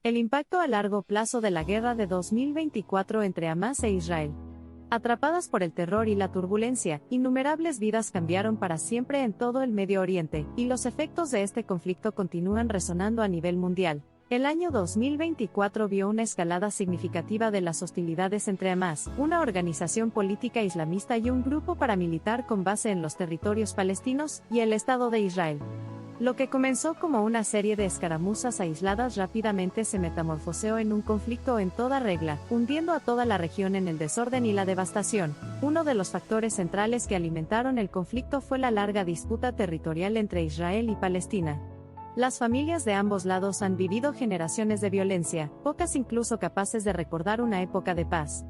El impacto a largo plazo de la guerra de 2024 entre Hamás e Israel. Atrapadas por el terror y la turbulencia, innumerables vidas cambiaron para siempre en todo el Medio Oriente, y los efectos de este conflicto continúan resonando a nivel mundial. El año 2024 vio una escalada significativa de las hostilidades entre Hamás, una organización política islamista y un grupo paramilitar con base en los territorios palestinos, y el Estado de Israel. Lo que comenzó como una serie de escaramuzas aisladas rápidamente se metamorfoseó en un conflicto en toda regla, hundiendo a toda la región en el desorden y la devastación. Uno de los factores centrales que alimentaron el conflicto fue la larga disputa territorial entre Israel y Palestina. Las familias de ambos lados han vivido generaciones de violencia, pocas incluso capaces de recordar una época de paz.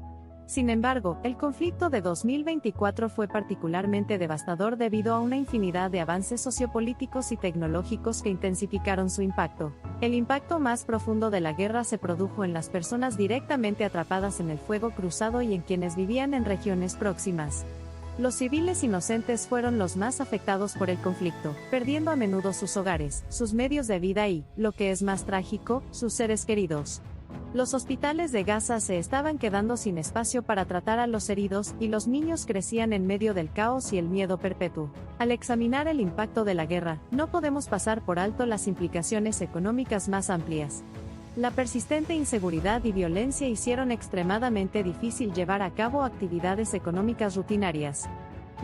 Sin embargo, el conflicto de 2024 fue particularmente devastador debido a una infinidad de avances sociopolíticos y tecnológicos que intensificaron su impacto. El impacto más profundo de la guerra se produjo en las personas directamente atrapadas en el fuego cruzado y en quienes vivían en regiones próximas. Los civiles inocentes fueron los más afectados por el conflicto, perdiendo a menudo sus hogares, sus medios de vida y, lo que es más trágico, sus seres queridos. Los hospitales de Gaza se estaban quedando sin espacio para tratar a los heridos, y los niños crecían en medio del caos y el miedo perpetuo. Al examinar el impacto de la guerra, no podemos pasar por alto las implicaciones económicas más amplias. La persistente inseguridad y violencia hicieron extremadamente difícil llevar a cabo actividades económicas rutinarias.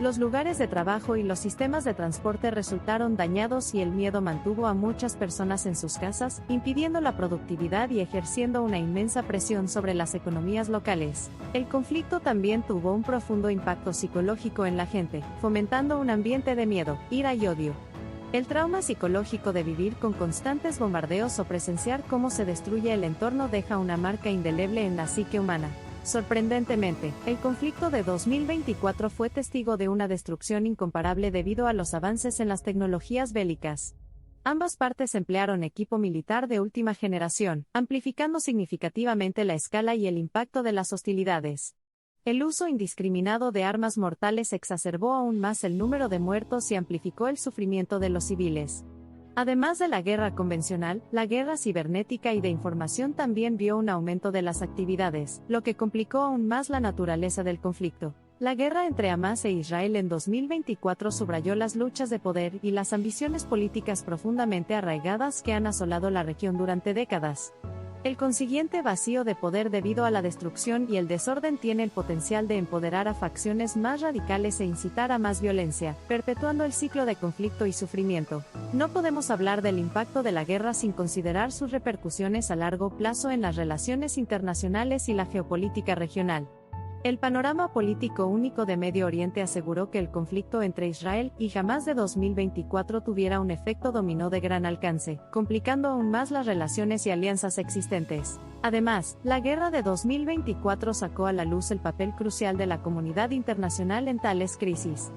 Los lugares de trabajo y los sistemas de transporte resultaron dañados y el miedo mantuvo a muchas personas en sus casas, impidiendo la productividad y ejerciendo una inmensa presión sobre las economías locales. El conflicto también tuvo un profundo impacto psicológico en la gente, fomentando un ambiente de miedo, ira y odio. El trauma psicológico de vivir con constantes bombardeos o presenciar cómo se destruye el entorno deja una marca indeleble en la psique humana. Sorprendentemente, el conflicto de 2024 fue testigo de una destrucción incomparable debido a los avances en las tecnologías bélicas. Ambas partes emplearon equipo militar de última generación, amplificando significativamente la escala y el impacto de las hostilidades. El uso indiscriminado de armas mortales exacerbó aún más el número de muertos y amplificó el sufrimiento de los civiles. Además de la guerra convencional, la guerra cibernética y de información también vio un aumento de las actividades, lo que complicó aún más la naturaleza del conflicto. La guerra entre Hamás e Israel en 2024 subrayó las luchas de poder y las ambiciones políticas profundamente arraigadas que han asolado la región durante décadas. El consiguiente vacío de poder debido a la destrucción y el desorden tiene el potencial de empoderar a facciones más radicales e incitar a más violencia, perpetuando el ciclo de conflicto y sufrimiento. No podemos hablar del impacto de la guerra sin considerar sus repercusiones a largo plazo en las relaciones internacionales y la geopolítica regional. El panorama político único de Medio Oriente aseguró que el conflicto entre Israel y Hamás de 2024 tuviera un efecto dominó de gran alcance, complicando aún más las relaciones y alianzas existentes. Además, la guerra de 2024 sacó a la luz el papel crucial de la comunidad internacional en tales crisis.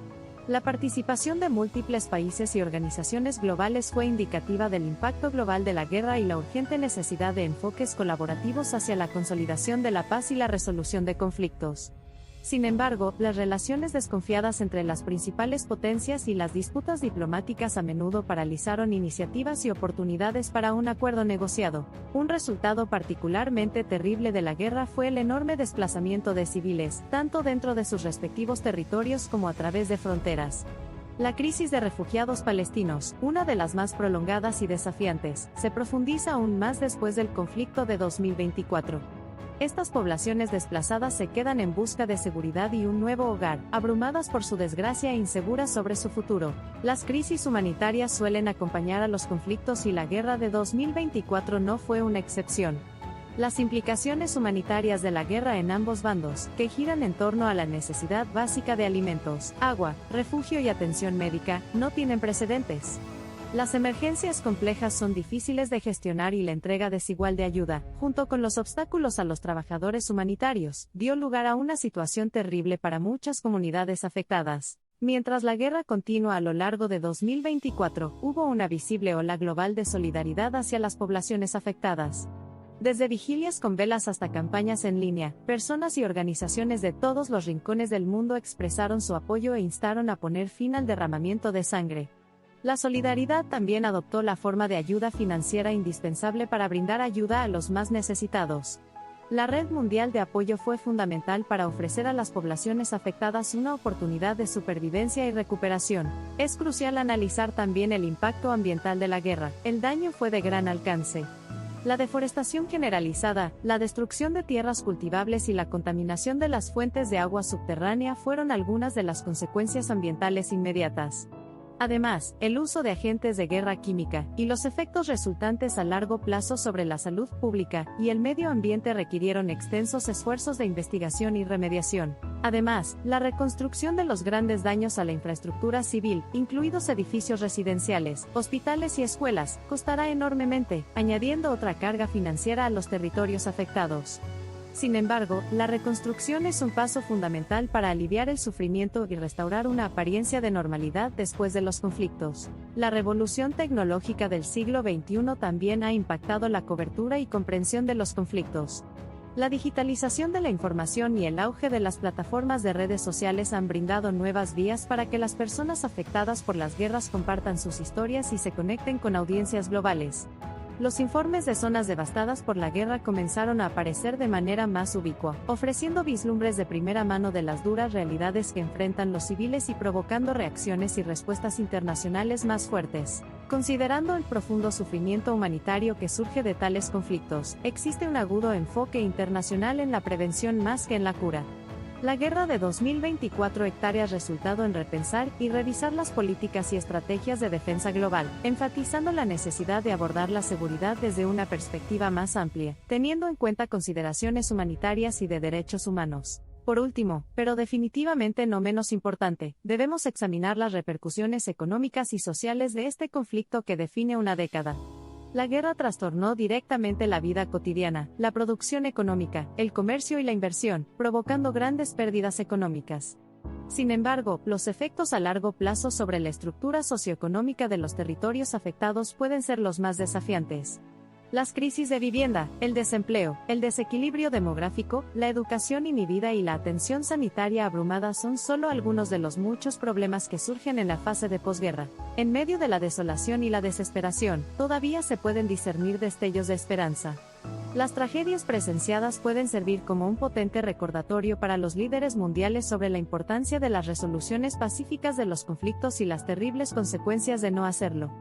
La participación de múltiples países y organizaciones globales fue indicativa del impacto global de la guerra y la urgente necesidad de enfoques colaborativos hacia la consolidación de la paz y la resolución de conflictos. Sin embargo, las relaciones desconfiadas entre las principales potencias y las disputas diplomáticas a menudo paralizaron iniciativas y oportunidades para un acuerdo negociado. Un resultado particularmente terrible de la guerra fue el enorme desplazamiento de civiles, tanto dentro de sus respectivos territorios como a través de fronteras. La crisis de refugiados palestinos, una de las más prolongadas y desafiantes, se profundiza aún más después del conflicto de 2024. Estas poblaciones desplazadas se quedan en busca de seguridad y un nuevo hogar, abrumadas por su desgracia e inseguras sobre su futuro. Las crisis humanitarias suelen acompañar a los conflictos y la guerra de 2024 no fue una excepción. Las implicaciones humanitarias de la guerra en ambos bandos, que giran en torno a la necesidad básica de alimentos, agua, refugio y atención médica, no tienen precedentes. Las emergencias complejas son difíciles de gestionar y la entrega desigual de ayuda, junto con los obstáculos a los trabajadores humanitarios, dio lugar a una situación terrible para muchas comunidades afectadas. Mientras la guerra continúa a lo largo de 2024, hubo una visible ola global de solidaridad hacia las poblaciones afectadas. Desde vigilias con velas hasta campañas en línea, personas y organizaciones de todos los rincones del mundo expresaron su apoyo e instaron a poner fin al derramamiento de sangre. La solidaridad también adoptó la forma de ayuda financiera indispensable para brindar ayuda a los más necesitados. La Red Mundial de Apoyo fue fundamental para ofrecer a las poblaciones afectadas una oportunidad de supervivencia y recuperación. Es crucial analizar también el impacto ambiental de la guerra. El daño fue de gran alcance. La deforestación generalizada, la destrucción de tierras cultivables y la contaminación de las fuentes de agua subterránea fueron algunas de las consecuencias ambientales inmediatas. Además, el uso de agentes de guerra química y los efectos resultantes a largo plazo sobre la salud pública y el medio ambiente requirieron extensos esfuerzos de investigación y remediación. Además, la reconstrucción de los grandes daños a la infraestructura civil, incluidos edificios residenciales, hospitales y escuelas, costará enormemente, añadiendo otra carga financiera a los territorios afectados. Sin embargo, la reconstrucción es un paso fundamental para aliviar el sufrimiento y restaurar una apariencia de normalidad después de los conflictos. La revolución tecnológica del siglo XXI también ha impactado la cobertura y comprensión de los conflictos. La digitalización de la información y el auge de las plataformas de redes sociales han brindado nuevas vías para que las personas afectadas por las guerras compartan sus historias y se conecten con audiencias globales. Los informes de zonas devastadas por la guerra comenzaron a aparecer de manera más ubicua, ofreciendo vislumbres de primera mano de las duras realidades que enfrentan los civiles y provocando reacciones y respuestas internacionales más fuertes. Considerando el profundo sufrimiento humanitario que surge de tales conflictos, existe un agudo enfoque internacional en la prevención más que en la cura. La guerra de 2024 hectáreas resultado en repensar y revisar las políticas y estrategias de defensa global, enfatizando la necesidad de abordar la seguridad desde una perspectiva más amplia, teniendo en cuenta consideraciones humanitarias y de derechos humanos. Por último, pero definitivamente no menos importante, debemos examinar las repercusiones económicas y sociales de este conflicto que define una década. La guerra trastornó directamente la vida cotidiana, la producción económica, el comercio y la inversión, provocando grandes pérdidas económicas. Sin embargo, los efectos a largo plazo sobre la estructura socioeconómica de los territorios afectados pueden ser los más desafiantes. Las crisis de vivienda, el desempleo, el desequilibrio demográfico, la educación inhibida y la atención sanitaria abrumada son solo algunos de los muchos problemas que surgen en la fase de posguerra. En medio de la desolación y la desesperación, todavía se pueden discernir destellos de esperanza. Las tragedias presenciadas pueden servir como un potente recordatorio para los líderes mundiales sobre la importancia de las resoluciones pacíficas de los conflictos y las terribles consecuencias de no hacerlo.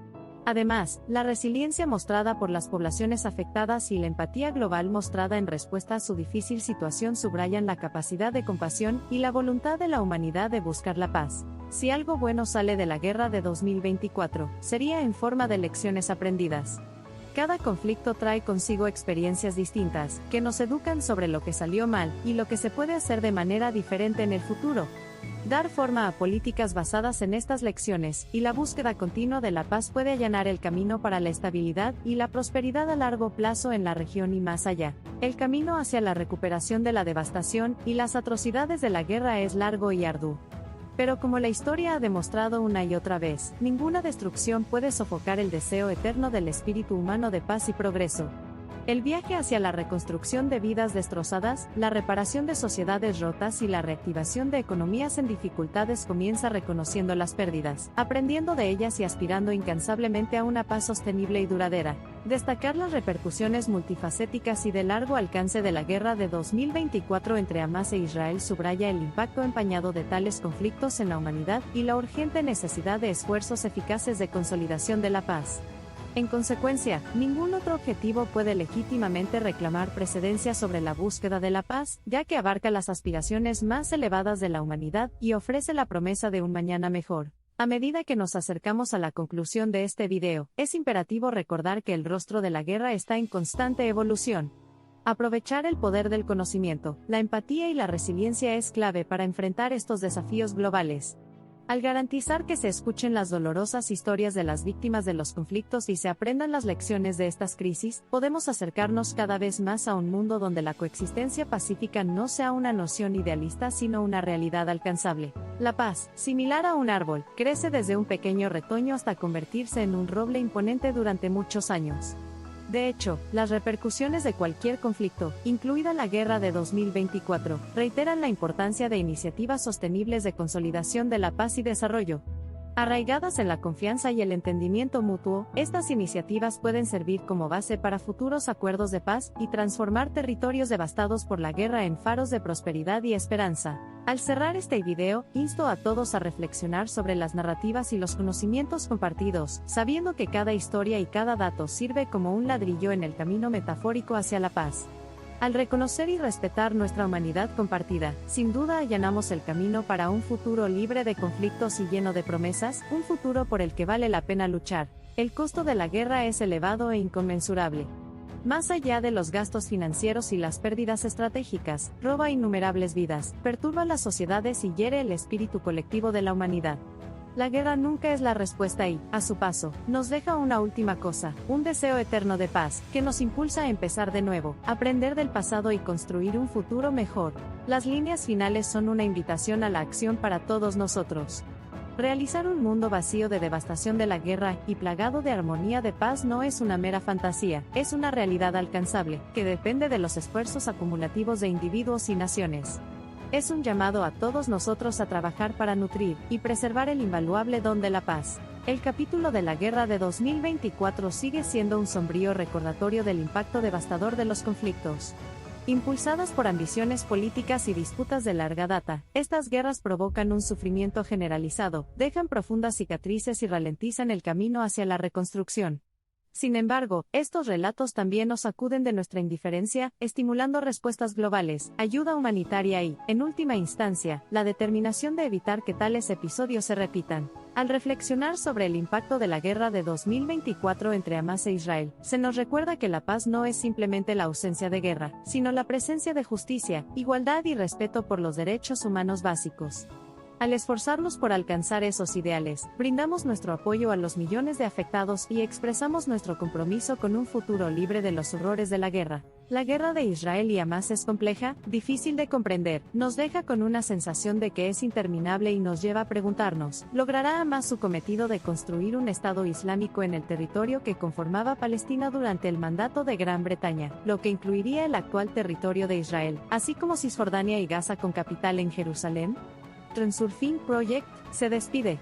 Además, la resiliencia mostrada por las poblaciones afectadas y la empatía global mostrada en respuesta a su difícil situación subrayan la capacidad de compasión y la voluntad de la humanidad de buscar la paz. Si algo bueno sale de la guerra de 2024, sería en forma de lecciones aprendidas. Cada conflicto trae consigo experiencias distintas, que nos educan sobre lo que salió mal y lo que se puede hacer de manera diferente en el futuro. Dar forma a políticas basadas en estas lecciones y la búsqueda continua de la paz puede allanar el camino para la estabilidad y la prosperidad a largo plazo en la región y más allá. El camino hacia la recuperación de la devastación y las atrocidades de la guerra es largo y arduo. Pero como la historia ha demostrado una y otra vez, ninguna destrucción puede sofocar el deseo eterno del espíritu humano de paz y progreso. El viaje hacia la reconstrucción de vidas destrozadas, la reparación de sociedades rotas y la reactivación de economías en dificultades comienza reconociendo las pérdidas, aprendiendo de ellas y aspirando incansablemente a una paz sostenible y duradera. Destacar las repercusiones multifacéticas y de largo alcance de la guerra de 2024 entre Hamas e Israel subraya el impacto empañado de tales conflictos en la humanidad y la urgente necesidad de esfuerzos eficaces de consolidación de la paz. En consecuencia, ningún otro objetivo puede legítimamente reclamar precedencia sobre la búsqueda de la paz, ya que abarca las aspiraciones más elevadas de la humanidad y ofrece la promesa de un mañana mejor. A medida que nos acercamos a la conclusión de este video, es imperativo recordar que el rostro de la guerra está en constante evolución. Aprovechar el poder del conocimiento, la empatía y la resiliencia es clave para enfrentar estos desafíos globales. Al garantizar que se escuchen las dolorosas historias de las víctimas de los conflictos y se aprendan las lecciones de estas crisis, podemos acercarnos cada vez más a un mundo donde la coexistencia pacífica no sea una noción idealista sino una realidad alcanzable. La paz, similar a un árbol, crece desde un pequeño retoño hasta convertirse en un roble imponente durante muchos años. De hecho, las repercusiones de cualquier conflicto, incluida la guerra de 2024, reiteran la importancia de iniciativas sostenibles de consolidación de la paz y desarrollo. Arraigadas en la confianza y el entendimiento mutuo, estas iniciativas pueden servir como base para futuros acuerdos de paz y transformar territorios devastados por la guerra en faros de prosperidad y esperanza. Al cerrar este video, insto a todos a reflexionar sobre las narrativas y los conocimientos compartidos, sabiendo que cada historia y cada dato sirve como un ladrillo en el camino metafórico hacia la paz. Al reconocer y respetar nuestra humanidad compartida, sin duda allanamos el camino para un futuro libre de conflictos y lleno de promesas, un futuro por el que vale la pena luchar. El costo de la guerra es elevado e inconmensurable. Más allá de los gastos financieros y las pérdidas estratégicas, roba innumerables vidas, perturba las sociedades y hiere el espíritu colectivo de la humanidad. La guerra nunca es la respuesta y, a su paso, nos deja una última cosa, un deseo eterno de paz, que nos impulsa a empezar de nuevo, aprender del pasado y construir un futuro mejor. Las líneas finales son una invitación a la acción para todos nosotros. Realizar un mundo vacío de devastación de la guerra y plagado de armonía de paz no es una mera fantasía, es una realidad alcanzable, que depende de los esfuerzos acumulativos de individuos y naciones. Es un llamado a todos nosotros a trabajar para nutrir y preservar el invaluable don de la paz. El capítulo de la guerra de 2024 sigue siendo un sombrío recordatorio del impacto devastador de los conflictos. Impulsadas por ambiciones políticas y disputas de larga data, estas guerras provocan un sufrimiento generalizado, dejan profundas cicatrices y ralentizan el camino hacia la reconstrucción. Sin embargo, estos relatos también nos sacuden de nuestra indiferencia, estimulando respuestas globales, ayuda humanitaria y, en última instancia, la determinación de evitar que tales episodios se repitan. Al reflexionar sobre el impacto de la guerra de 2024 entre Hamas e Israel, se nos recuerda que la paz no es simplemente la ausencia de guerra, sino la presencia de justicia, igualdad y respeto por los derechos humanos básicos. Al esforzarnos por alcanzar esos ideales, brindamos nuestro apoyo a los millones de afectados y expresamos nuestro compromiso con un futuro libre de los horrores de la guerra. La guerra de Israel y Hamas es compleja, difícil de comprender, nos deja con una sensación de que es interminable y nos lleva a preguntarnos, ¿logrará Hamas su cometido de construir un Estado islámico en el territorio que conformaba Palestina durante el mandato de Gran Bretaña, lo que incluiría el actual territorio de Israel, así como Cisjordania y Gaza con capital en Jerusalén? Transurfing Project se despide.